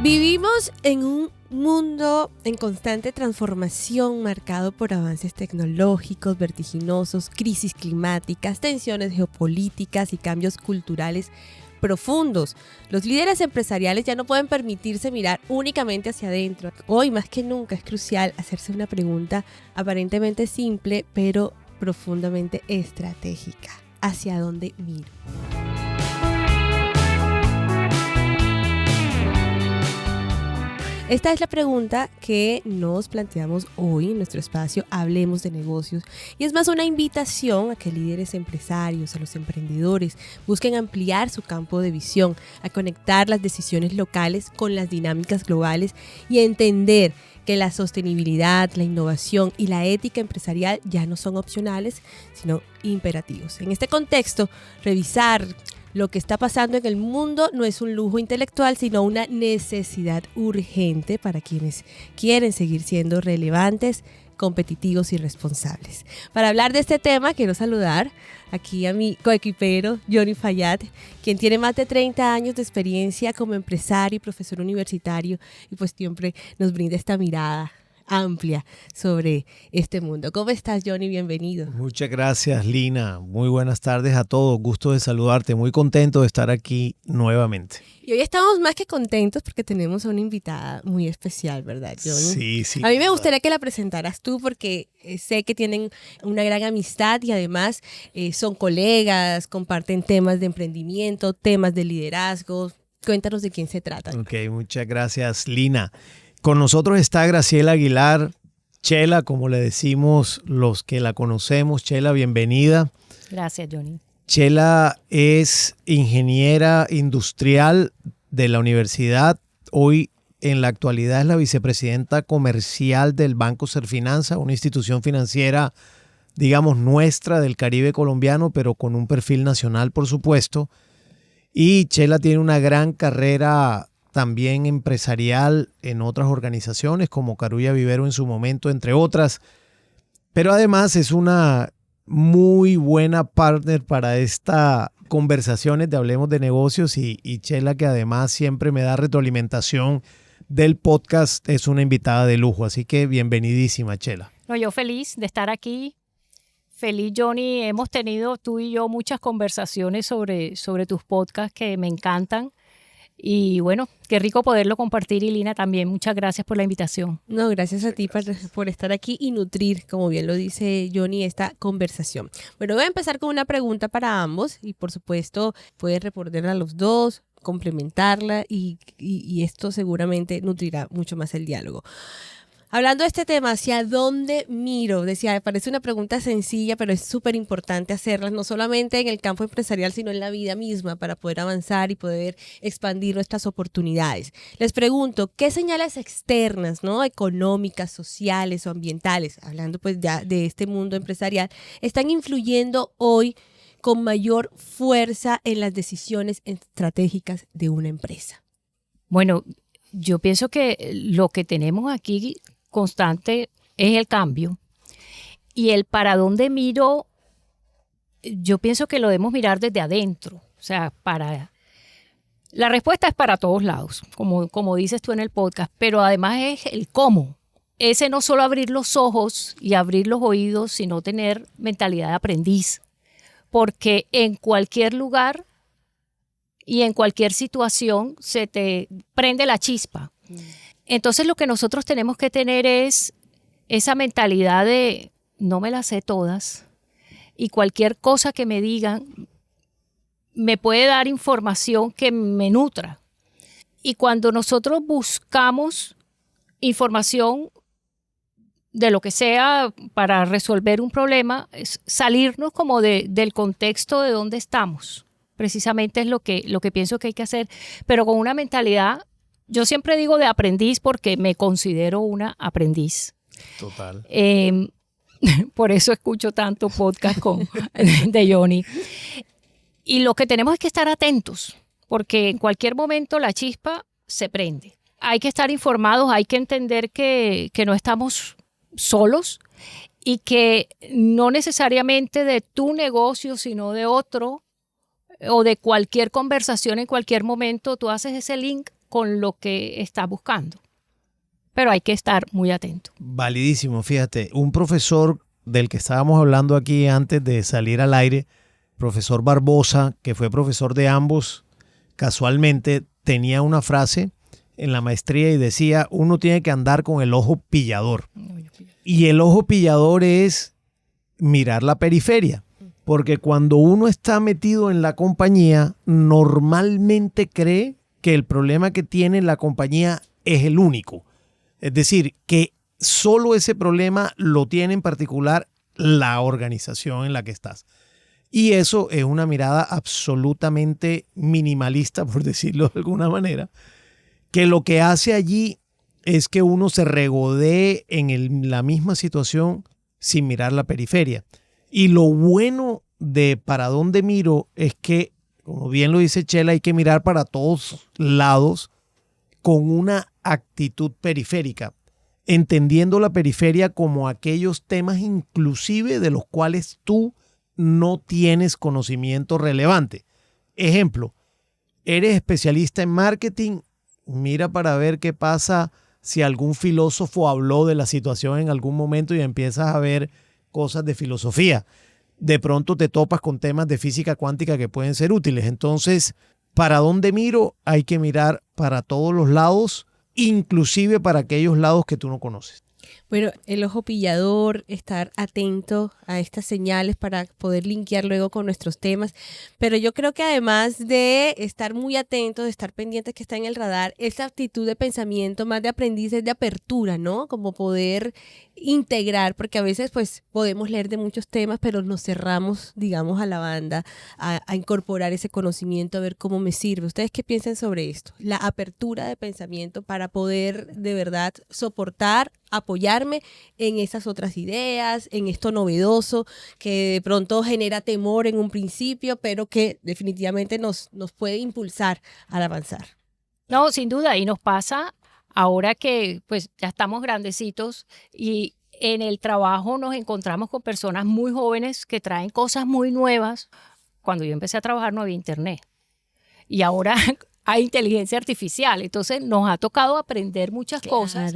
Vivimos en un mundo en constante transformación marcado por avances tecnológicos vertiginosos, crisis climáticas, tensiones geopolíticas y cambios culturales profundos. Los líderes empresariales ya no pueden permitirse mirar únicamente hacia adentro. Hoy más que nunca es crucial hacerse una pregunta aparentemente simple pero profundamente estratégica. ¿Hacia dónde miro? Esta es la pregunta que nos planteamos hoy en nuestro espacio Hablemos de Negocios, y es más una invitación a que líderes empresarios, a los emprendedores, busquen ampliar su campo de visión, a conectar las decisiones locales con las dinámicas globales y a entender que la sostenibilidad, la innovación y la ética empresarial ya no son opcionales, sino imperativos. En este contexto, revisar lo que está pasando en el mundo no es un lujo intelectual, sino una necesidad urgente para quienes quieren seguir siendo relevantes, competitivos y responsables. Para hablar de este tema, quiero saludar aquí a mi coequipero, Johnny Fayad, quien tiene más de 30 años de experiencia como empresario y profesor universitario, y pues siempre nos brinda esta mirada amplia sobre este mundo. ¿Cómo estás, Johnny? Bienvenido. Muchas gracias, Lina. Muy buenas tardes a todos. Gusto de saludarte. Muy contento de estar aquí nuevamente. Y hoy estamos más que contentos porque tenemos a una invitada muy especial, ¿verdad, Johnny? Sí. A mí me gustaría que la presentaras tú porque sé que tienen una gran amistad y además son colegas, comparten temas de emprendimiento, temas de liderazgo. Cuéntanos de quién se trata. Ok, muchas gracias, Lina. Con nosotros está Graciela Aguilar, Chela, como le decimos los que la conocemos. Chela, bienvenida. Gracias, Johnny. Chela es ingeniera industrial de la universidad. Hoy, en la actualidad, es la vicepresidenta comercial del Banco Serfinanza, una institución financiera, digamos, nuestra del Caribe colombiano, pero con un perfil nacional, por supuesto. Y Chela tiene una gran carrera también empresarial en otras organizaciones como Carulla Vivero en su momento, entre otras. Pero además es una muy buena partner para estas conversaciones de Hablemos de Negocios y Chela, que además siempre me da retroalimentación del podcast, es una invitada de lujo. Así que bienvenidísima, Chela. No, yo feliz de estar aquí. Feliz, Johnny. Hemos tenido tú y yo muchas conversaciones sobre tus podcasts que me encantan. Y bueno, qué rico poderlo compartir. Y Lina también, muchas gracias por la invitación. No, gracias a ti por estar aquí y nutrir, como bien lo dice Johnny, esta conversación. Bueno, voy a empezar con una pregunta para ambos y por supuesto pueden responderla a los dos, complementarla y esto seguramente nutrirá mucho más el diálogo. Hablando de este tema, ¿hacia dónde miro? Decía, me parece una pregunta sencilla, pero es súper importante hacerla, no solamente en el campo empresarial, sino en la vida misma, para poder avanzar y poder expandir nuestras oportunidades. Les pregunto, ¿qué señales externas, ¿no? Económicas, sociales o ambientales, hablando pues ya de este mundo empresarial, están influyendo hoy con mayor fuerza en las decisiones estratégicas de una empresa? Bueno, yo pienso que lo que tenemos aquí constante es el cambio, y el para dónde miro, yo pienso que lo debemos mirar desde adentro. O sea, la respuesta es para todos lados, como dices tú en el podcast, pero además es el cómo. Ese no solo abrir los ojos y abrir los oídos, sino tener mentalidad de aprendiz, porque en cualquier lugar y en cualquier situación se te prende la chispa. Entonces lo que nosotros tenemos que tener es esa mentalidad de no me las sé todas y cualquier cosa que me digan me puede dar información que me nutra. Y cuando nosotros buscamos información de lo que sea para resolver un problema, es salirnos como del contexto de donde estamos. Precisamente es lo que pienso que hay que hacer, pero con una mentalidad. Yo siempre digo de aprendiz porque me considero una aprendiz. Total. Por eso escucho tanto podcast de Johnny. Y lo que tenemos es que estar atentos, porque en cualquier momento la chispa se prende. Hay que estar informados, hay que entender que no estamos solos y que no necesariamente de tu negocio, sino de otro o de cualquier conversación en cualquier momento, tú haces ese link con lo que estás buscando. Pero hay que estar muy atento. Validísimo, fíjate, un profesor del que estábamos hablando aquí antes de salir al aire, profesor Barbosa, que fue profesor de ambos, casualmente tenía una frase en la maestría y decía, uno tiene que andar con el ojo pillador. Y el ojo pillador es mirar la periferia, porque cuando uno está metido en la compañía, normalmente cree que el problema que tiene la compañía es el único. Es decir, que solo ese problema lo tiene en particular la organización en la que estás. Y eso es una mirada absolutamente minimalista, por decirlo de alguna manera, que lo que hace allí es que uno se regodee en la misma situación sin mirar la periferia. Y lo bueno de para dónde miro es que, como bien lo dice Chela, hay que mirar para todos lados con una actitud periférica, entendiendo la periferia como aquellos temas inclusive de los cuales tú no tienes conocimiento relevante. Ejemplo, eres especialista en marketing, mira para ver qué pasa si algún filósofo habló de la situación en algún momento y empiezas a ver cosas de filosofía. De pronto te topas con temas de física cuántica que pueden ser útiles. Entonces, ¿para dónde miro? Hay que mirar para todos los lados, inclusive para aquellos lados que tú no conoces. Bueno, el ojo pillador, estar atento a estas señales para poder linkear luego con nuestros temas. Pero yo creo que además de estar muy atentos, de estar pendientes que está en el radar, esta actitud de pensamiento más de aprendiz es de apertura, ¿no? Como poder integrar, porque a veces pues podemos leer de muchos temas, pero nos cerramos, digamos, a la banda, a incorporar ese conocimiento, a ver cómo me sirve. ¿Ustedes qué piensan sobre esto? La apertura de pensamiento para poder de verdad soportar, apoyarme en esas otras ideas, en esto novedoso que de pronto genera temor en un principio, pero que definitivamente nos puede impulsar al avanzar. No, sin duda, y nos pasa ahora que pues ya estamos grandecitos y en el trabajo nos encontramos con personas muy jóvenes que traen cosas muy nuevas. Cuando yo empecé a trabajar no había internet y ahora hay inteligencia artificial, entonces nos ha tocado aprender muchas cosas.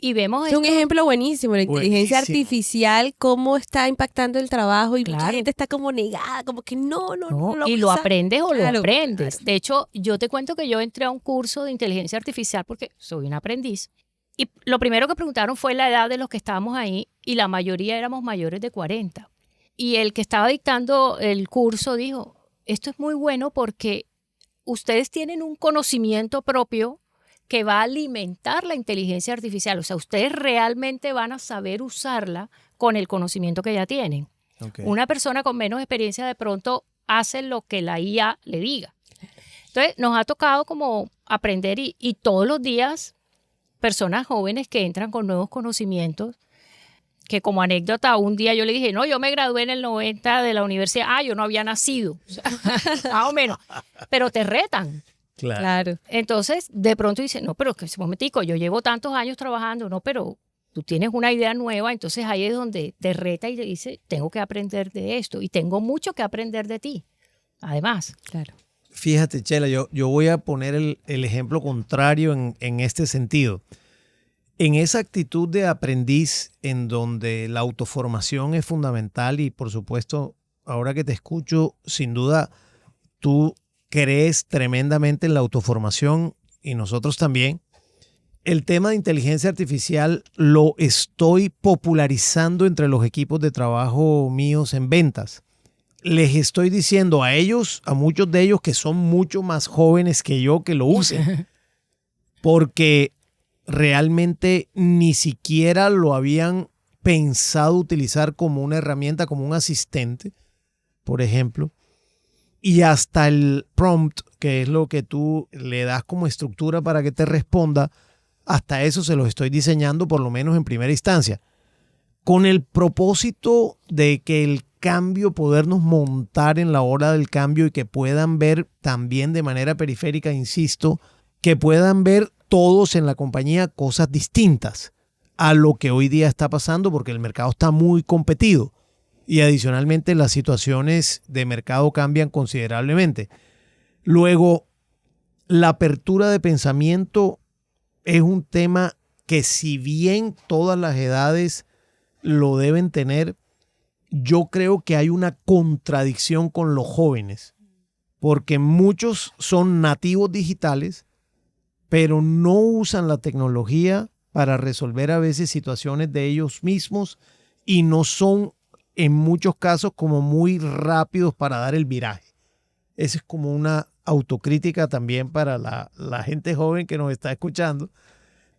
Y vemos es un ejemplo buenísimo, la inteligencia artificial, cómo está impactando el trabajo y mucha gente está como negada, como que no y lo aprendes o lo aprendes. Claro. De hecho, yo te cuento que yo entré a un curso de inteligencia artificial porque soy un aprendiz. Y lo primero que preguntaron fue la edad de los que estábamos ahí y la mayoría éramos mayores de 40. Y el que estaba dictando el curso dijo, esto es muy bueno porque ustedes tienen un conocimiento propio que va a alimentar la inteligencia artificial. O sea, ustedes realmente van a saber usarla con el conocimiento que ya tienen. Okay. Una persona con menos experiencia de pronto hace lo que la IA le diga. Entonces, nos ha tocado como aprender y todos los días personas jóvenes que entran con nuevos conocimientos, que como anécdota, un día yo le dije, no, yo me gradué en el 90 de la universidad. Yo no había nacido. O sea, más o menos. Pero te retan. Claro. Entonces, de pronto dice, no, pero que ese momentico, yo llevo tantos años trabajando, no, pero tú tienes una idea nueva, entonces ahí es donde te reta y te dice, tengo que aprender de esto y tengo mucho que aprender de ti, además. Claro. Fíjate, Chela, yo voy a poner el ejemplo contrario en este sentido. En esa actitud de aprendiz en donde la autoformación es fundamental y, por supuesto, ahora que te escucho, sin duda, tú crees tremendamente en la autoformación y nosotros también. El tema de inteligencia artificial lo estoy popularizando entre los equipos de trabajo míos en ventas. Les estoy diciendo a ellos, a muchos de ellos que son mucho más jóvenes que yo, que lo usen. Porque realmente ni siquiera lo habían pensado utilizar como una herramienta, como un asistente, por ejemplo. Y hasta el prompt, que es lo que tú le das como estructura para que te responda, hasta eso se los estoy diseñando por lo menos en primera instancia. Con el propósito de que el cambio, podernos montar en la hora del cambio y que puedan ver también de manera periférica, insisto, que puedan ver todos en la compañía cosas distintas a lo que hoy día está pasando porque el mercado está muy competido. Y adicionalmente las situaciones de mercado cambian considerablemente. Luego, la apertura de pensamiento es un tema que, si bien todas las edades lo deben tener, yo creo que hay una contradicción con los jóvenes, porque muchos son nativos digitales, pero no usan la tecnología para resolver a veces situaciones de ellos mismos y no son en muchos casos como muy rápidos para dar el viraje. Esa es como una autocrítica también para la gente joven que nos está escuchando,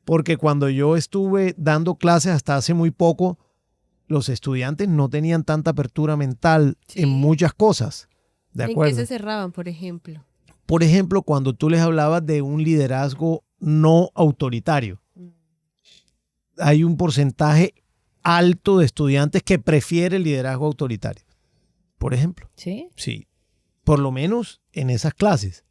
porque cuando yo estuve dando clases hasta hace muy poco, los estudiantes no tenían tanta apertura mental en muchas cosas. ¿De acuerdo? ¿En qué se cerraban, por ejemplo? Por ejemplo, cuando tú les hablabas de un liderazgo no autoritario, hay un porcentaje alto de estudiantes que prefiere el liderazgo autoritario, por ejemplo. ¿Sí? Sí, por lo menos en esas clases.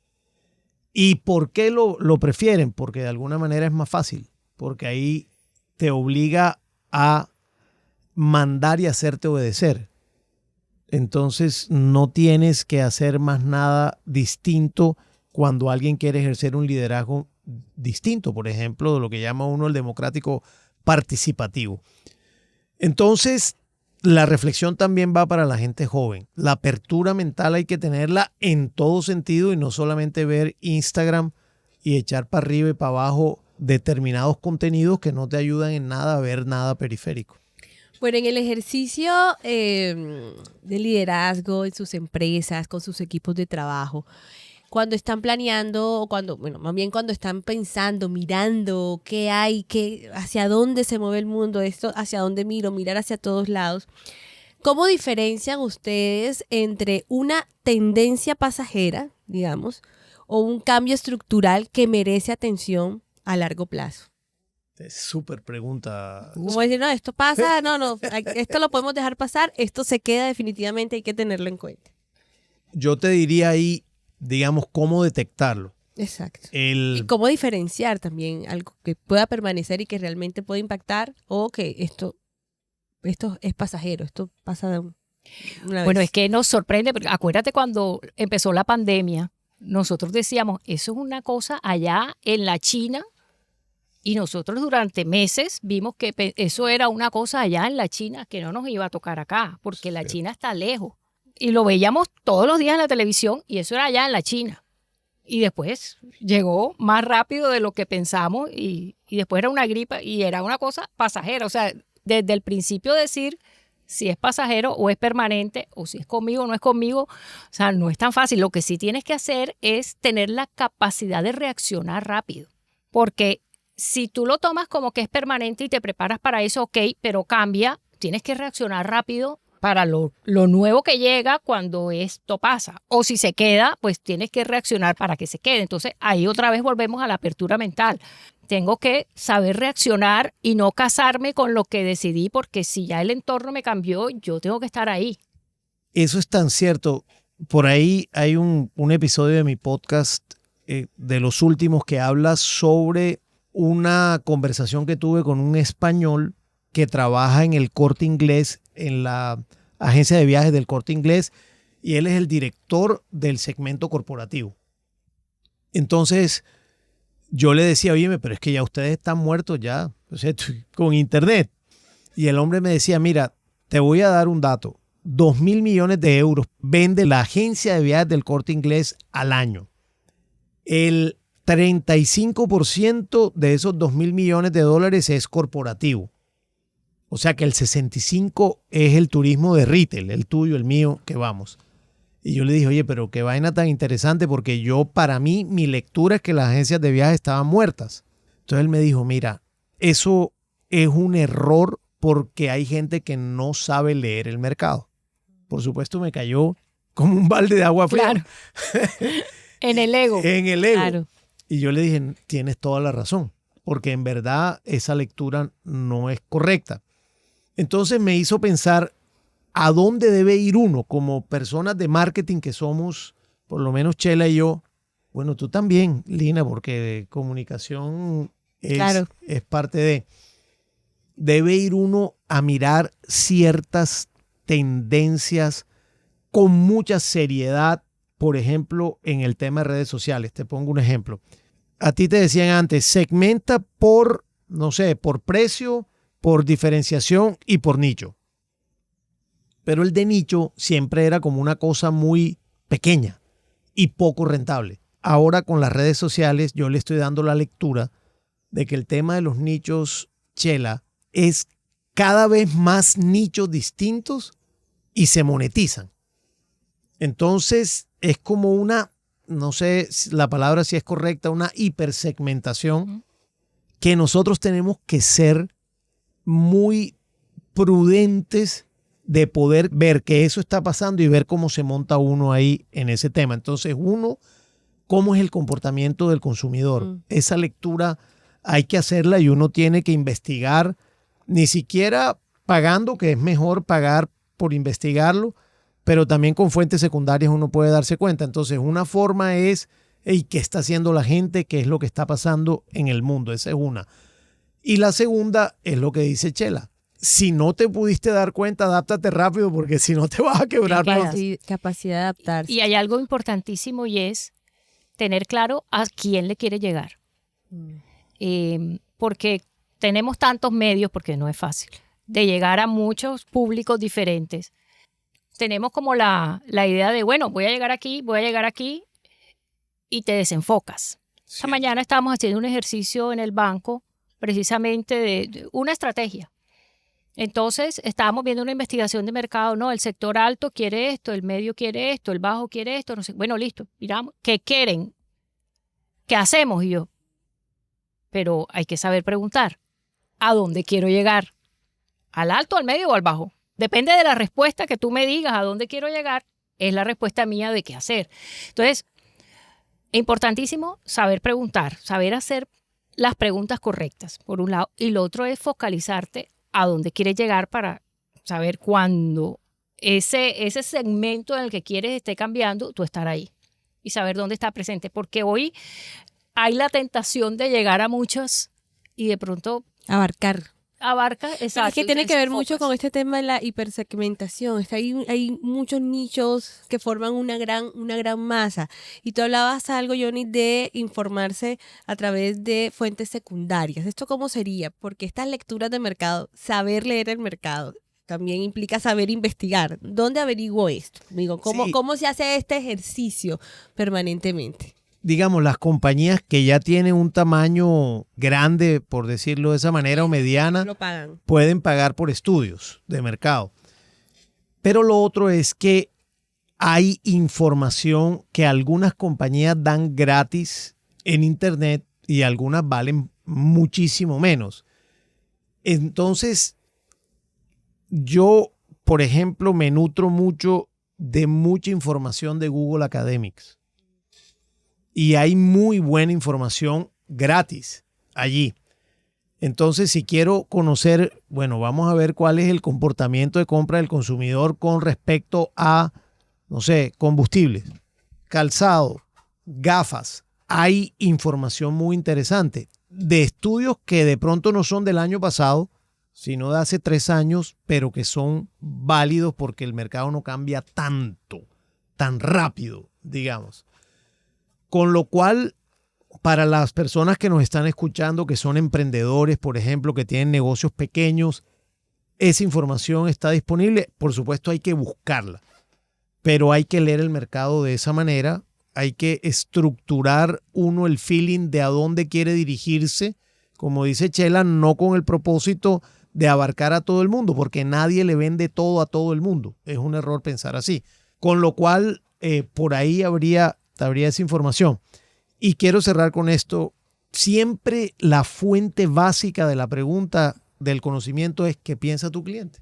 ¿Y por qué lo prefieren? Porque de alguna manera es más fácil, porque ahí te obliga a mandar y hacerte obedecer. Entonces no tienes que hacer más nada distinto cuando alguien quiere ejercer un liderazgo distinto, por ejemplo, de lo que llama uno el democrático participativo. Entonces, la reflexión también va para la gente joven. La apertura mental hay que tenerla en todo sentido y no solamente ver Instagram y echar para arriba y para abajo determinados contenidos que no te ayudan en nada a ver nada periférico. Bueno, en el ejercicio de liderazgo en sus empresas, con sus equipos de trabajo, cuando están planeando, más bien cuando están pensando, mirando qué hay, hacia dónde se mueve el mundo, esto, hacia dónde mirar hacia todos lados, ¿cómo diferencian ustedes entre una tendencia pasajera, digamos, o un cambio estructural que merece atención a largo plazo? Es súper pregunta. Como decir, no, esto pasa, no, esto lo podemos dejar pasar, esto se queda definitivamente, hay que tenerlo en cuenta. Yo te diría ahí, digamos, cómo detectarlo. Exacto. Y cómo diferenciar también algo que pueda permanecer y que realmente pueda impactar, o que esto es pasajero, esto pasa de una vez. Bueno, es que nos sorprende, porque acuérdate cuando empezó la pandemia, nosotros decíamos, eso es una cosa allá en la China. Y nosotros durante meses vimos que eso era una cosa allá en la China que no nos iba a tocar acá, porque la China está lejos. Y lo veíamos todos los días en la televisión y eso era allá en la China. Y después llegó más rápido de lo que pensamos y después era una gripa y era una cosa pasajera. O sea, desde el principio decir si es pasajero o es permanente o si es conmigo o no es conmigo, o sea, no es tan fácil. Lo que sí tienes que hacer es tener la capacidad de reaccionar rápido, porque si tú lo tomas como que es permanente y te preparas para eso, ok, pero cambia, tienes que reaccionar rápido para lo nuevo que llega cuando esto pasa. O si se queda, pues tienes que reaccionar para que se quede. Entonces ahí otra vez volvemos a la apertura mental. Tengo que saber reaccionar y no casarme con lo que decidí, porque si ya el entorno me cambió, yo tengo que estar ahí. Eso es tan cierto. Por ahí hay un episodio de mi podcast de los últimos que habla sobre una conversación que tuve con un español que trabaja en el Corte Inglés, en la agencia de viajes del Corte Inglés, y él es el director del segmento corporativo. Entonces yo le decía, oye, pero es que ya ustedes están muertos ya, o sea, con internet. Y el hombre me decía, mira, te voy a dar un dato. 2.000 millones de euros vende la agencia de viajes del Corte Inglés al año. El 35% de esos 2.000 millones de dólares es corporativo. O sea que el 65% es el turismo de retail, el tuyo, el mío, que vamos. Y yo le dije, oye, pero qué vaina tan interesante, porque para mí, mi lectura es que las agencias de viajes estaban muertas. Entonces él me dijo, mira, eso es un error porque hay gente que no sabe leer el mercado. Por supuesto me cayó como un balde de agua fría. Claro. En el ego. En el ego. Claro. Y yo le dije, tienes toda la razón, porque en verdad esa lectura no es correcta. Entonces me hizo pensar a dónde debe ir uno como personas de marketing que somos, por lo menos Chela y yo. Bueno, tú también, Lina, porque comunicación es parte de... Debe ir uno a mirar ciertas tendencias con mucha seriedad, por ejemplo, en el tema de redes sociales. Te pongo un ejemplo. A ti te decían antes, segmenta por, no sé, por precio, por diferenciación y por nicho. Pero el de nicho siempre era como una cosa muy pequeña y poco rentable. Ahora con las redes sociales yo le estoy dando la lectura de que el tema de los nichos, Chela, es cada vez más nichos distintos y se monetizan. Entonces es como una, no sé la palabra si es correcta, una hipersegmentación que nosotros tenemos que ser muy prudentes de poder ver que eso está pasando y ver cómo se monta uno ahí en ese tema. Entonces, uno, cómo es el comportamiento del consumidor. Esa lectura hay que hacerla y uno tiene que investigar, ni siquiera pagando, que es mejor pagar por investigarlo, pero también con fuentes secundarias uno puede darse cuenta. Entonces, una forma es, hey, ¿qué está haciendo la gente? ¿Qué es lo que está pasando en el mundo? Esa es una. Y la segunda es lo que dice Chela. Si no te pudiste dar cuenta, adáptate rápido porque si no te vas a quebrar. Capacidad de adaptarse. Y hay algo importantísimo y es tener claro a quién le quiere llegar. Porque tenemos tantos medios, porque no es fácil, de llegar a muchos públicos diferentes. Tenemos como la idea de, bueno, voy a llegar aquí y te desenfocas. Sí. Esta mañana estábamos haciendo un ejercicio en el banco precisamente de una estrategia. Entonces, estábamos viendo una investigación de mercado, no, el sector alto quiere esto, el medio quiere esto, el bajo quiere esto, no sé. Bueno, listo, miramos, ¿qué quieren? ¿Qué hacemos? Y yo, pero hay que saber preguntar, ¿a dónde quiero llegar? ¿Al alto, al medio o al bajo? Depende de la respuesta que tú me digas a dónde quiero llegar, es la respuesta mía de qué hacer. Entonces, es importantísimo saber preguntar, saber hacer las preguntas correctas, por un lado, y lo otro es focalizarte a dónde quieres llegar para saber cuándo ese segmento en el que quieres esté cambiando, tú estar ahí y saber dónde está presente, porque hoy hay la tentación de llegar a muchos y de pronto abarca, exacto. Es que tiene que ver mucho con este tema de la hipersegmentación. Hay muchos nichos que forman una gran masa. Y tú hablabas algo, Johnny, de informarse a través de fuentes secundarias. ¿Esto cómo sería? Porque estas lecturas de mercado, saber leer el mercado, también implica saber investigar. ¿Dónde averiguo esto? Digo, ¿cómo se hace este ejercicio permanentemente? Digamos, las compañías que ya tienen un tamaño grande, por decirlo de esa manera, o mediana, pueden pagar por estudios de mercado. Pero lo otro es que hay información que algunas compañías dan gratis en Internet y algunas valen muchísimo menos. Entonces, yo, por ejemplo, me nutro mucho de mucha información de Google Academics. Y hay muy buena información gratis allí. Entonces, si quiero conocer, bueno, vamos a ver cuál es el comportamiento de compra del consumidor con respecto a, no sé, combustibles, calzado, gafas. Hay información muy interesante de estudios que de pronto no son del año pasado, sino de hace 3 años, pero que son válidos porque el mercado no cambia tanto, tan rápido, digamos. Con lo cual, para las personas que nos están escuchando, que son emprendedores, por ejemplo, que tienen negocios pequeños, esa información está disponible. Por supuesto, hay que buscarla, pero hay que leer el mercado de esa manera. Hay que estructurar uno el feeling de a dónde quiere dirigirse, como dice Chela, no con el propósito de abarcar a todo el mundo, porque nadie le vende todo a todo el mundo. Es un error pensar así. Con lo cual, por ahí habría esa información. Y quiero cerrar con esto. Siempre la fuente básica de la pregunta del conocimiento es ¿qué piensa tu cliente?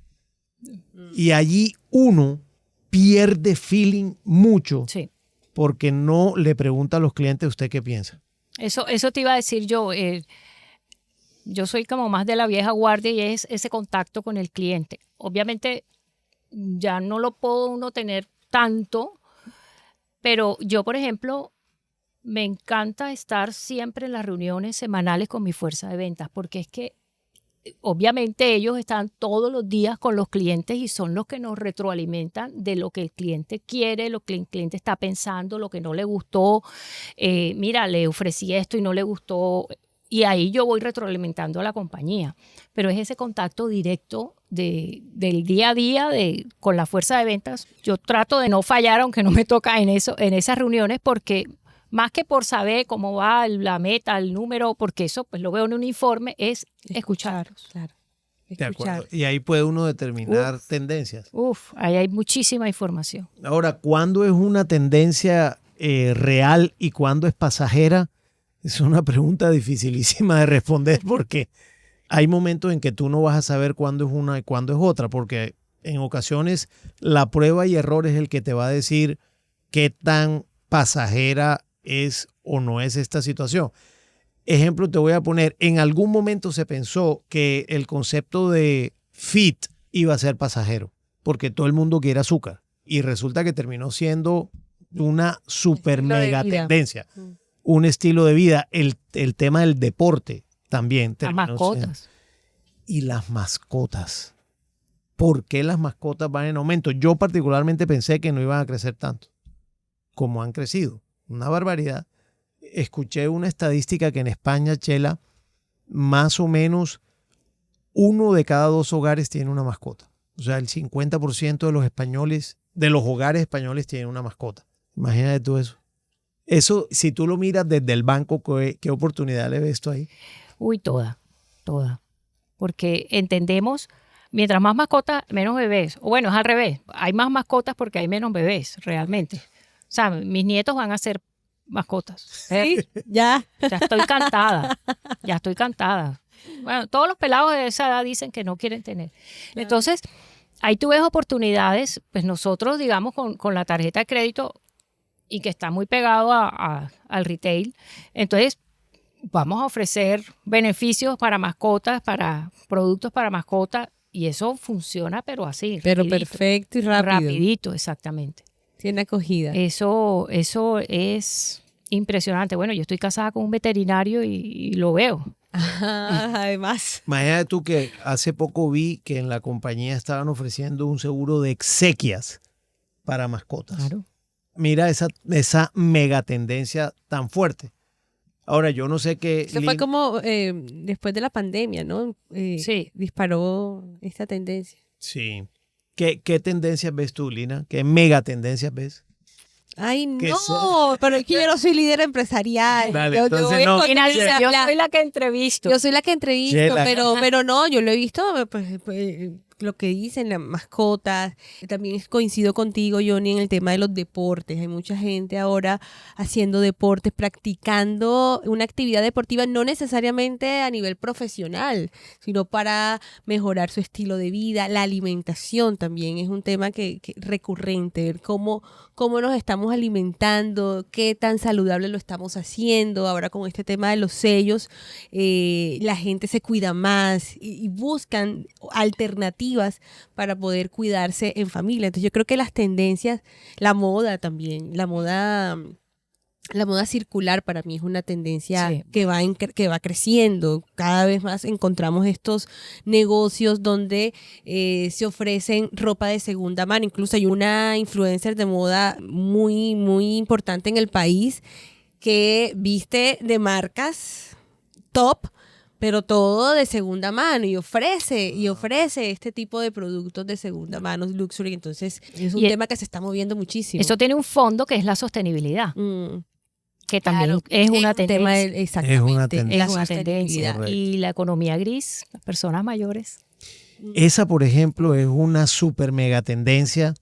Y allí uno pierde feeling mucho, sí, porque no le pregunta a los clientes usted qué piensa. Eso te iba a decir yo. Yo soy como más de la vieja guardia y es ese contacto con el cliente. Obviamente ya no lo puedo uno tener tanto, pero yo, por ejemplo, me encanta estar siempre en las reuniones semanales con mi fuerza de ventas, porque es que obviamente ellos están todos los días con los clientes y son los que nos retroalimentan de lo que el cliente quiere, lo que el cliente está pensando, lo que no le gustó. Mira, le ofrecí esto y no le gustó. Y ahí yo voy retroalimentando a la compañía. Pero es ese contacto directo del día a día con la fuerza de ventas. Yo trato de no fallar, aunque no me toca en esas reuniones, porque más que por saber cómo va la meta, el número, porque eso pues lo veo en un informe, es escucharlos. Claro. De acuerdo. Y ahí puede uno determinar tendencias. Ahí hay muchísima información. Ahora, ¿cuándo es una tendencia real y cuándo es pasajera? Es una pregunta dificilísima de responder porque hay momentos en que tú no vas a saber cuándo es una y cuándo es otra, porque en ocasiones la prueba y error es el que te va a decir qué tan pasajera es o no es esta situación. Ejemplo te voy a poner, en algún momento se pensó que el concepto de fit iba a ser pasajero, porque todo el mundo quiere azúcar y resulta que terminó siendo una super mega tendencia, un estilo de vida, el tema del deporte también. Las mascotas. Y las mascotas. ¿Por qué las mascotas van en aumento? Yo particularmente pensé que no iban a crecer tanto como han crecido. Una barbaridad. Escuché una estadística que en España, Chela, más o menos 1 de cada 2 hogares tiene una mascota. O sea, el 50% de los españoles, de los hogares españoles tienen una mascota. Imagínate tú eso. Eso, si tú lo miras desde el banco, ¿qué oportunidad le ves tú ahí? Uy, toda. Porque entendemos, mientras más mascotas, menos bebés. O bueno, es al revés. Hay más mascotas porque hay menos bebés, realmente. O sea, mis nietos van a ser mascotas. Sí, ya. Ya estoy cantada. Bueno, todos los pelados de esa edad dicen que no quieren tener. Entonces, ahí tú ves oportunidades, pues nosotros, digamos, con la tarjeta de crédito y que está muy pegado al retail. Entonces, vamos a ofrecer beneficios para mascotas, para productos para mascotas, y eso funciona, pero así. Pero rapidito, perfecto y rápido. Rapidito, exactamente. Tiene acogida. Eso es impresionante. Bueno, yo estoy casada con un veterinario y lo veo. Además. Imagínate tú que hace poco vi que en la compañía estaban ofreciendo un seguro de exequias para mascotas. Claro. Mira esa mega tendencia tan fuerte. Ahora, yo no sé qué... Eso fue como después de la pandemia, ¿no? Sí. Disparó esta tendencia. Sí. ¿Qué tendencias ves tú, Lina? ¿Qué mega tendencias ves? Ay, no, pero es que yo no soy líder empresarial. Dale, entonces no. Yo soy la que entrevisto. Yo soy la que entrevisto, Chela. pero no, yo lo he visto, pues, lo que dicen las mascotas. También coincido contigo, Johnny, en el tema de los deportes. Hay mucha gente ahora haciendo deportes, practicando una actividad deportiva, no necesariamente a nivel profesional, sino para mejorar su estilo de vida. La alimentación también es un tema que recurrente, ver cómo nos estamos alimentando, qué tan saludable lo estamos haciendo. Ahora con este tema de los sellos, la gente se cuida más y buscan alternativas para poder cuidarse en familia. Entonces yo creo que las tendencias, la moda también, la moda circular para mí es una tendencia Sí. que va creciendo. Cada vez más encontramos estos negocios donde se ofrecen ropa de segunda mano. Incluso hay una influencer de moda muy, muy importante en el país que viste de marcas top, pero todo de segunda mano y ofrece este tipo de productos de segunda mano, luxury. Entonces es un tema que se está moviendo muchísimo. Eso tiene un fondo que es la sostenibilidad, que también es una tendencia. Exactamente. Es una tendencia. Es una tendencia. Correcto. Y la economía gris, las personas mayores. Esa, por ejemplo, es una super mega tendencia.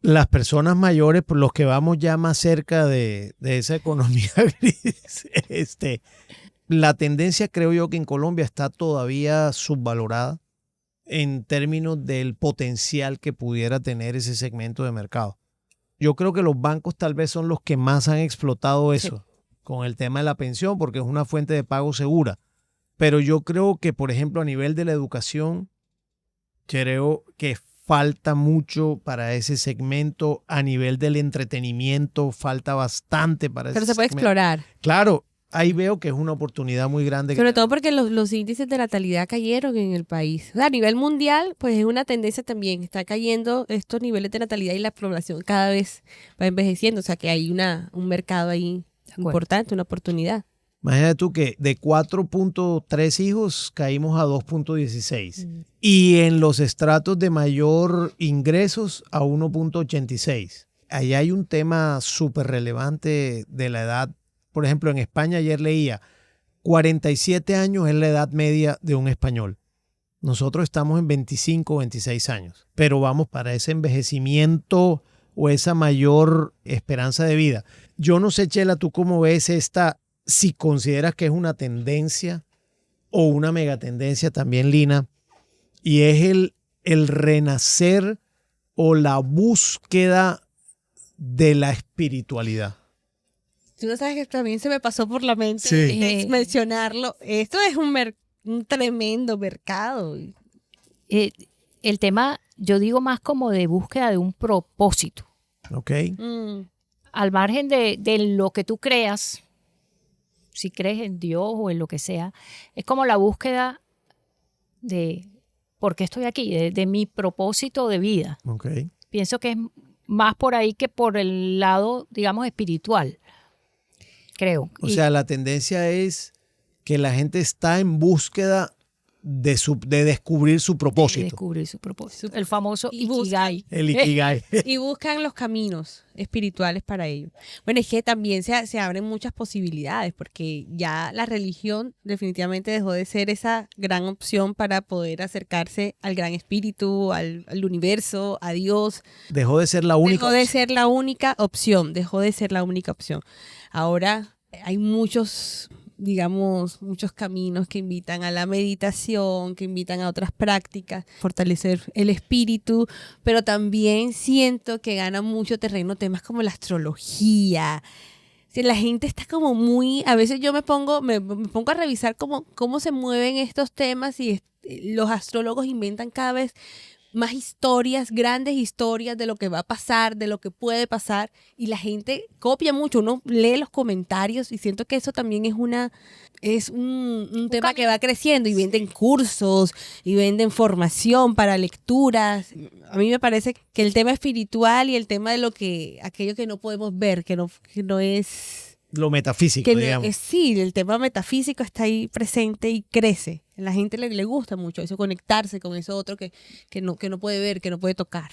Las personas mayores, por los que vamos ya más cerca de esa economía gris, la tendencia creo yo que en Colombia está todavía subvalorada en términos del potencial que pudiera tener ese segmento de mercado. Yo creo que los bancos tal vez son los que más han explotado eso con el tema de la pensión porque es una fuente de pago segura. Pero yo creo que, por ejemplo, a nivel de la educación, creo que falta mucho para ese segmento. A nivel del entretenimiento, falta bastante para ese segmento. Pero se puede explorar. Claro. ahí veo que es una oportunidad muy grande. Sobre todo porque los índices de natalidad cayeron en el país. O sea, a nivel mundial, pues es una tendencia también. Está cayendo estos niveles de natalidad y la población cada vez va envejeciendo. O sea, que hay un mercado ahí importante, una oportunidad. Imagínate tú que de 4.3 hijos caímos a 2.16. Y en los estratos de mayor ingresos a 1.86. Ahí hay un tema súper relevante de la edad. Por ejemplo, en España ayer leía, 47 años es la edad media de un español. Nosotros estamos en 25 o 26 años, pero vamos para ese envejecimiento o esa mayor esperanza de vida. Yo no sé, Chela, ¿tú cómo ves si consideras que es una tendencia o una megatendencia también, Lina, y es el renacer o la búsqueda de la espiritualidad? Tú no sabes que también se me pasó por la mente mencionarlo. Esto es un tremendo mercado. El tema, yo digo más como de búsqueda de un propósito. Ok. Al margen de lo que tú creas, si crees en Dios o en lo que sea, es como la búsqueda de por qué estoy aquí, de mi propósito de vida. Okay. Pienso que es más por ahí que por el lado, digamos, espiritual, creo. O sea, la tendencia es que la gente está en búsqueda de descubrir su propósito. Descubrir su propósito. El famoso Y Ikigai. El Ikigai. Y buscan los caminos espirituales para ello. Bueno, es que también se abren muchas posibilidades, porque ya la religión definitivamente dejó de ser esa gran opción para poder acercarse al gran espíritu, al universo, a Dios. Dejó de ser la única Dejó de ser la única opción, Ahora hay muchos caminos que invitan a la meditación, que invitan a otras prácticas, fortalecer el espíritu, pero también siento que gana mucho terreno temas como la astrología. Si la gente está como muy, a veces yo me pongo a revisar cómo se mueven estos temas y los astrólogos inventan cada vez más historias, grandes historias de lo que va a pasar, de lo que puede pasar, y la gente copia mucho, uno lee los comentarios y siento que eso también es un tema que va creciendo, y venden cursos y venden formación para lecturas. A mí me parece que el tema espiritual y el tema de aquello que no podemos ver, que no es... Lo metafísico, digamos. Sí, el tema metafísico está ahí presente y crece. A la gente le gusta mucho eso, conectarse con eso otro que no puede ver, que no puede tocar.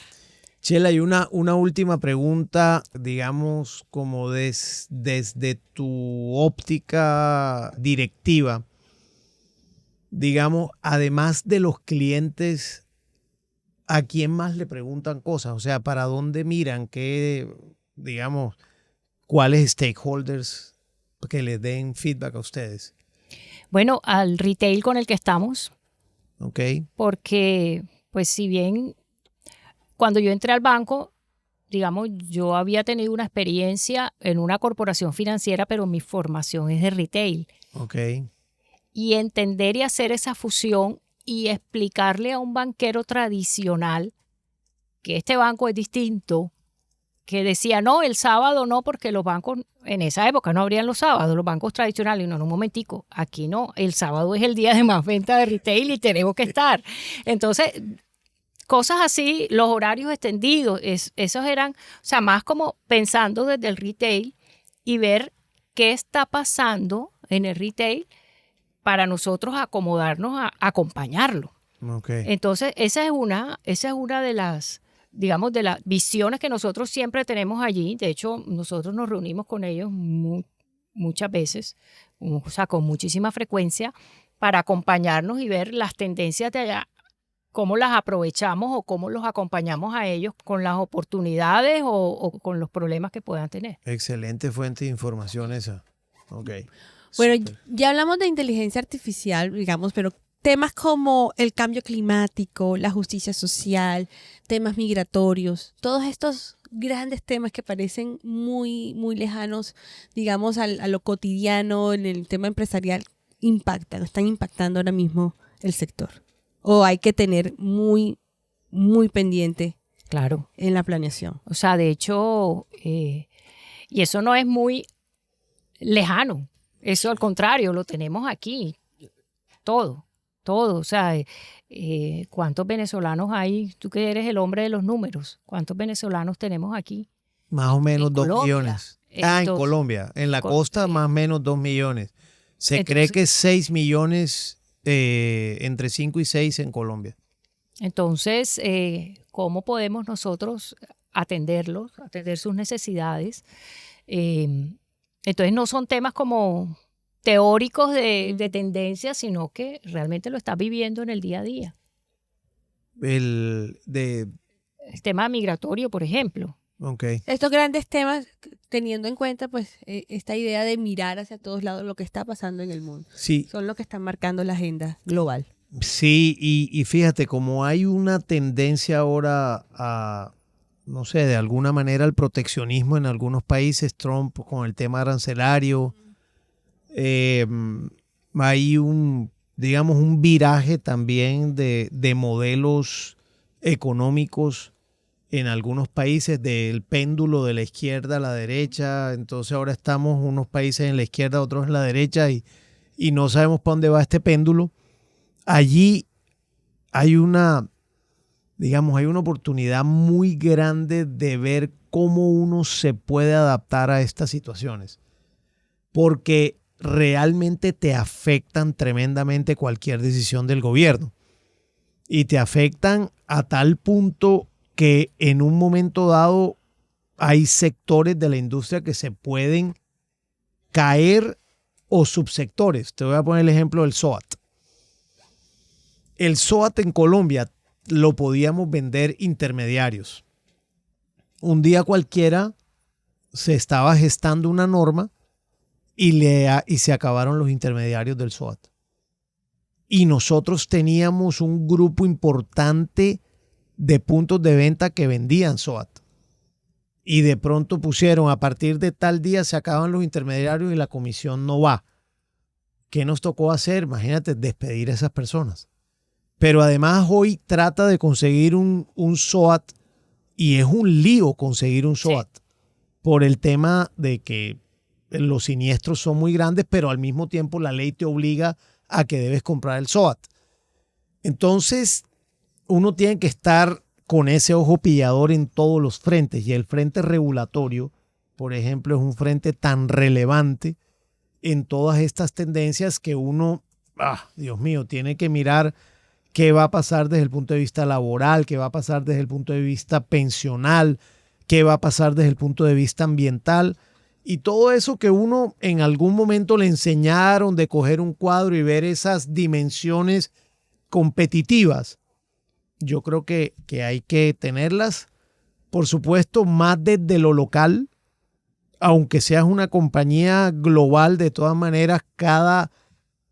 Chela, y una última pregunta, digamos, como desde tu óptica directiva, digamos, además de los clientes, ¿a quién más le preguntan cosas? O sea, ¿para dónde miran? ¿Qué, digamos, cuáles stakeholders que les den feedback a ustedes? Bueno, al retail con el que estamos. Ok. Porque, pues, si bien cuando yo entré al banco, digamos, yo había tenido una experiencia en una corporación financiera, pero mi formación es de retail. Ok. Y entender y hacer esa fusión y explicarle a un banquero tradicional que este banco es distinto, que decía, no, el sábado no, porque los bancos en esa época no abrían los sábados, los bancos tradicionales, no, un momentico, aquí no, el sábado es el día de más venta de retail y tenemos que estar. Entonces, cosas así, los horarios extendidos, esos eran, o sea, más como pensando desde el retail y ver qué está pasando en el retail para nosotros acomodarnos a acompañarlo. Okay. Entonces, esa es una de las, digamos, de las visiones que nosotros siempre tenemos allí. De hecho, nosotros nos reunimos con ellos muchas veces, o sea, con muchísima frecuencia, para acompañarnos y ver las tendencias de allá, cómo las aprovechamos o cómo los acompañamos a ellos con las oportunidades o con los problemas que puedan tener. Excelente fuente de información esa. Ok. Bueno, Super. ya hablamos de inteligencia artificial, digamos, pero temas como el cambio climático, la justicia social, temas migratorios, todos estos grandes temas que parecen muy, muy lejanos, digamos, a lo cotidiano en el tema empresarial, están impactando ahora mismo el sector. O hay que tener muy, muy pendiente, claro, en la planeación. O sea, de hecho, y eso no es muy lejano. Eso al contrario, lo tenemos aquí. Todo. O sea, ¿cuántos venezolanos hay? Tú que eres el hombre de los números. ¿Cuántos venezolanos tenemos aquí? Más o menos En 2 Colombia. millones. En Entonces, Colombia. En la costa, más o menos 2 millones. Se cree Entonces- que 6 millones, entre 5 y 6 en Colombia. Entonces, ¿cómo podemos nosotros atenderlos, atender sus necesidades? Entonces, no son temas como teóricos de tendencia, sino que realmente lo estás viviendo en el día a día. El tema migratorio, por ejemplo. Okay. Estos grandes temas, teniendo en cuenta pues esta idea de mirar hacia todos lados lo que está pasando en el mundo, Sí, son los que están marcando la agenda global. sí, y fíjate, como hay una tendencia ahora a, no sé, de alguna manera al proteccionismo en algunos países, Trump con el tema arancelario, hay digamos, un viraje también de modelos económicos en algunos países, del péndulo de la izquierda a la derecha. Entonces ahora estamos unos países en la izquierda, otros en la derecha, y no sabemos para dónde va este péndulo. Allí hay digamos, hay una oportunidad muy grande de ver cómo uno se puede adaptar a estas situaciones, porque realmente te afectan tremendamente cualquier decisión del gobierno, y te afectan a tal punto que en un momento dado hay sectores de la industria que se pueden caer, o subsectores. Te voy a poner el ejemplo del SOAT. El SOAT en Colombia lo podíamos vender intermediarios. Un día cualquiera se estaba gestando una norma y se acabaron los intermediarios del SOAT. Y nosotros teníamos un grupo importante de puntos de venta que vendían SOAT. Y de pronto pusieron, a partir de tal día se acaban los intermediarios y la comisión no va. ¿Qué nos tocó hacer? Imagínate, despedir a esas personas. Pero además hoy trata de conseguir un SOAT, y es un lío conseguir un SOAT, sí, por el tema de que los siniestros son muy grandes, pero al mismo tiempo la ley te obliga a que debes comprar el SOAT. Entonces, uno tiene que estar con ese ojo pillador en todos los frentes, y el frente regulatorio, por ejemplo, es un frente tan relevante en todas estas tendencias que uno, Dios mío, tiene que mirar qué va a pasar desde el punto de vista laboral, qué va a pasar desde el punto de vista pensional, qué va a pasar desde el punto de vista ambiental, y todo eso que uno en algún momento le enseñaron, de coger un cuadro y ver esas dimensiones competitivas. Yo creo que hay que tenerlas, por supuesto, más desde lo local. Aunque seas una compañía global, de todas maneras, cada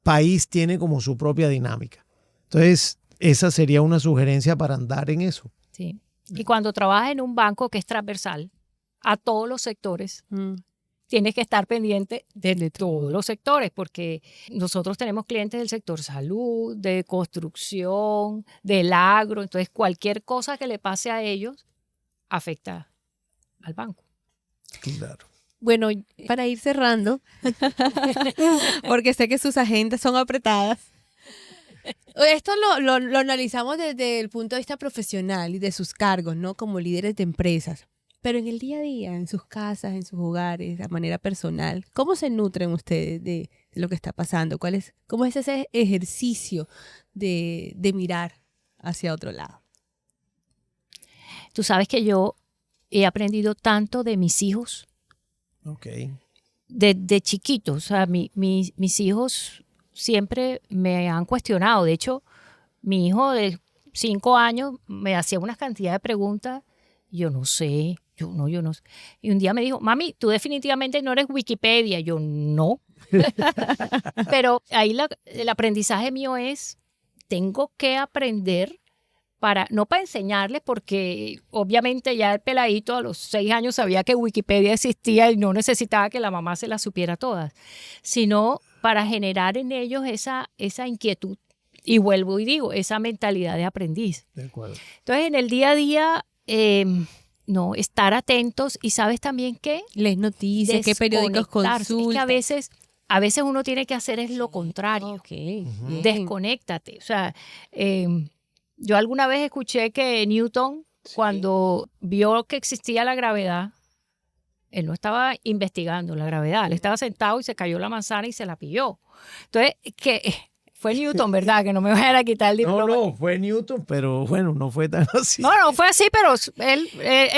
país tiene como su propia dinámica. Entonces, esa sería una sugerencia para andar en eso. Sí. Y cuando trabajas en un banco que es transversal a todos los sectores, tienes que estar pendiente de todos los sectores, porque nosotros tenemos clientes del sector salud, de construcción, del agro. Entonces, cualquier cosa que le pase a ellos afecta al banco. Claro. Bueno, para ir cerrando, porque sé que sus agendas son apretadas, esto lo analizamos desde el punto de vista profesional y de sus cargos, ¿no? Como líderes de empresas. Pero en el día a día, en sus casas, en sus hogares, de manera personal, ¿cómo se nutren ustedes de lo que está pasando? ¿Cómo es ese ejercicio de mirar hacia otro lado? Tú sabes que yo he aprendido tanto de mis hijos. Okay. De chiquitos. O sea, mis hijos siempre me han cuestionado. De hecho, mi hijo de 5 años me hacía una cantidad de preguntas. Yo no sé. Yo no sé. Y un día me dijo, mami, tú definitivamente no eres Wikipedia. Yo no. Pero ahí el aprendizaje mío es, tengo que aprender no para enseñarles, porque obviamente ya el peladito a los 6 años sabía que Wikipedia existía y no necesitaba que la mamá se las supiera todas, sino para generar en ellos esa inquietud. Y vuelvo y digo, esa mentalidad de aprendiz. De acuerdo. Entonces, en el día a día, estar atentos, y ¿sabes también qué? Les noticias, qué periódicos consultan. Es que a veces a veces uno tiene que hacer es lo contrario. Ok, bien. Desconéctate. O sea, yo alguna vez escuché que Newton, cuando vio que existía la gravedad, él no estaba investigando la gravedad, él estaba sentado y se cayó la manzana y se la pilló. Entonces, que fue Newton, ¿verdad? Que no me vayan a quitar el diploma. No, fue Newton, pero bueno, no fue tan así. No fue así, pero ese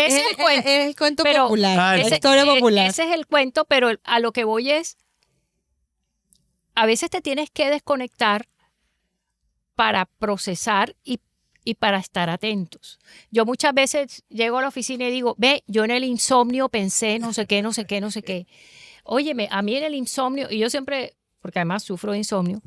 es el cuento. Es el cuento Pero popular, Ah, la ese- historia popular. Ese es el cuento, pero a lo que voy es, a veces te tienes que desconectar para procesar y para estar atentos. Yo muchas veces llego a la oficina y digo, ve, yo en el insomnio pensé no sé qué, no sé qué, no sé qué. Óyeme, a mí en el insomnio, y yo siempre, porque además sufro de insomnio,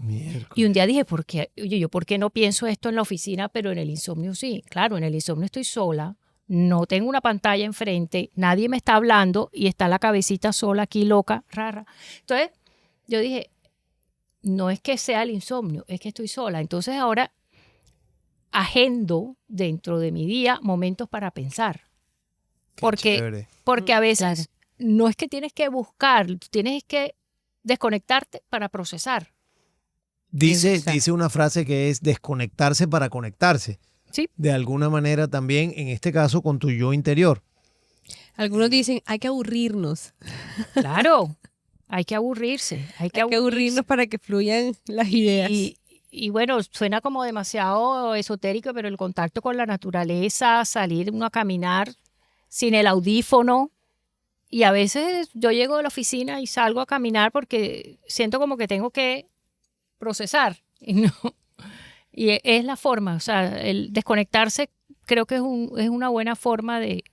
y un día dije, ¿por qué? Oye, ¿yo por qué no pienso esto en la oficina, pero en el insomnio sí? Claro, en el insomnio estoy sola, no tengo una pantalla enfrente, nadie me está hablando y está la cabecita sola aquí, loca, rara. Entonces, yo dije, no es que sea el insomnio, es que estoy sola. Entonces ahora agendo dentro de mi día momentos para pensar. Chévere. Porque a veces no es que tienes que buscar, tienes que desconectarte para procesar. Dice una frase que es desconectarse para conectarse. Sí. De alguna manera también, en este caso, con tu yo interior. Algunos dicen, hay que aburrirnos. Claro, hay que aburrirse. Hay que aburrirnos para que fluyan las ideas. Y bueno, suena como demasiado esotérico, pero el contacto con la naturaleza, salir uno a caminar sin el audífono. Y a veces yo llego de la oficina y salgo a caminar porque siento como que tengo que procesar. Y es la forma, o sea, el desconectarse creo que es una buena forma de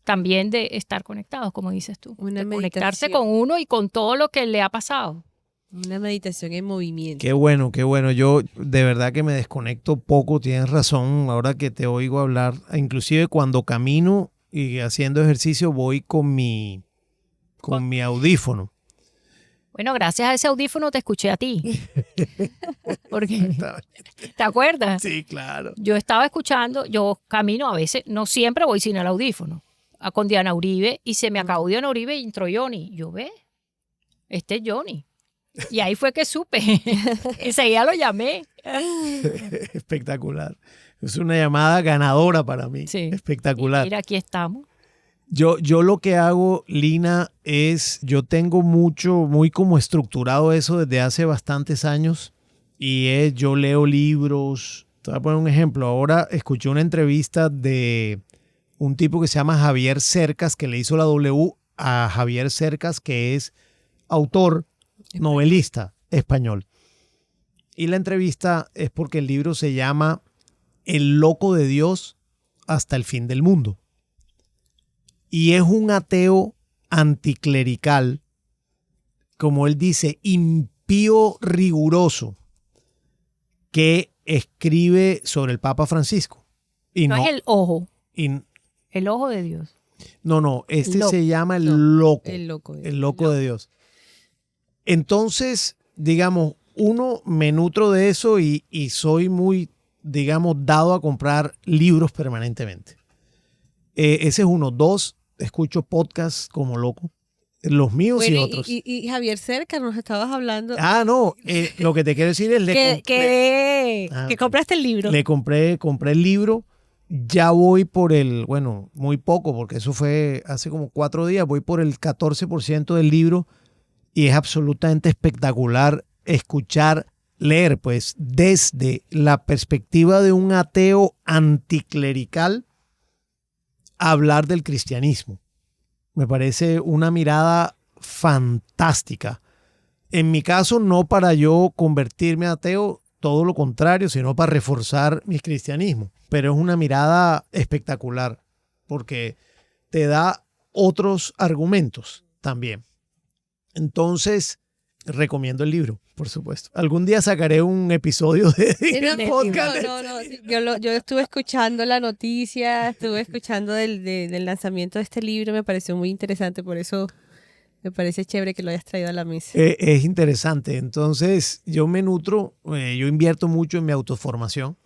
también de estar conectados, como dices tú. Una De conectarse meditación. con uno y con todo lo que le ha pasado. Una meditación en movimiento. Qué bueno, qué bueno. Yo de verdad que me desconecto poco, tienes razón, ahora que te oigo hablar. Inclusive cuando camino y haciendo ejercicio voy con mi audífono. Bueno, gracias a ese audífono te escuché a ti. Porque, ¿te acuerdas? Sí, claro. Yo estaba escuchando, yo camino a veces, no siempre voy sin el audífono, con Diana Uribe, y se me acabó Diana Uribe y entró Johnny. Yo, ve, este es Johnny. Y ahí fue que supe. Enseguida lo llamé. Espectacular. Es una llamada ganadora para mí. Sí. Espectacular. Mira, aquí estamos. Yo lo que hago, Lina, es, yo tengo muy como estructurado eso desde hace bastantes años y yo leo libros. Te voy a poner un ejemplo. Ahora escuché una entrevista de un tipo que se llama Javier Cercas, que le hizo la W a Javier Cercas, que es autor, novelista español. Y la entrevista es porque el libro se llama El loco de Dios hasta el fin del mundo. Y es un ateo anticlerical, como él dice, impío riguroso, que escribe sobre el Papa Francisco. Y No es el ojo, y- el ojo de Dios. no, este Loco. se llama El No, Loco. El loco. El loco de Dios. Entonces, digamos, uno me nutro de eso y soy muy, digamos, dado a comprar libros permanentemente. Ese es uno. Dos, escucho podcasts como loco. Los míos Bueno, y otros. y Javier Cerca, nos estabas hablando. No, lo que te quiero decir es que compraste el libro. le compré el libro. Ya voy por muy poco, porque eso fue hace como 4 días, voy por el 14% del libro y es absolutamente espectacular leer, pues, desde la perspectiva de un ateo anticlerical, hablar del cristianismo. Me parece una mirada fantástica. En mi caso, no para yo convertirme a ateo, todo lo contrario, sino para reforzar mi cristianismo. Pero es una mirada espectacular porque te da otros argumentos también. Entonces, recomiendo el libro, por supuesto. Algún día sacaré un episodio de podcast. No. Sí, yo estuve escuchando la noticia, estuve escuchando del lanzamiento de este libro, me pareció muy interesante, por eso me parece chévere que lo hayas traído a la mesa. Es interesante. Entonces, yo me nutro, yo invierto mucho en mi autoformación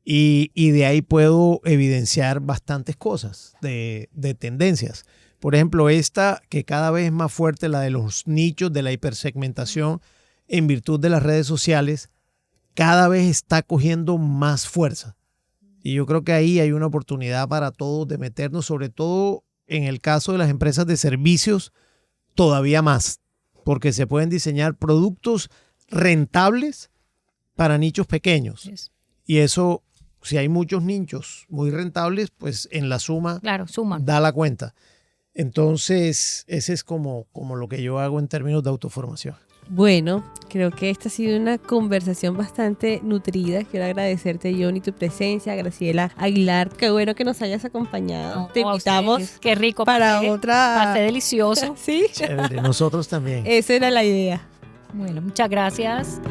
y de ahí puedo evidenciar bastantes cosas de tendencias. Por ejemplo, esta que cada vez es más fuerte, la de los nichos, de la hipersegmentación en virtud de las redes sociales, cada vez está cogiendo más fuerza. Y yo creo que ahí hay una oportunidad para todos de meternos, sobre todo en el caso de las empresas de servicios, todavía más, porque se pueden diseñar productos rentables para nichos pequeños. Yes. Y eso, si hay muchos nichos muy rentables, pues en la suma Claro, suman. da la cuenta. Entonces, ese es como lo que yo hago en términos de autoformación. Bueno, creo que esta ha sido una conversación bastante nutrida. Quiero agradecerte, Johnny, tu presencia. Graciela Aguilar, qué bueno que nos hayas acompañado. No, Te a invitamos ustedes. Qué rico. para pasé, otra... pasé delicioso. Sí, Chévere, nosotros también. esa era la idea. Bueno, muchas gracias.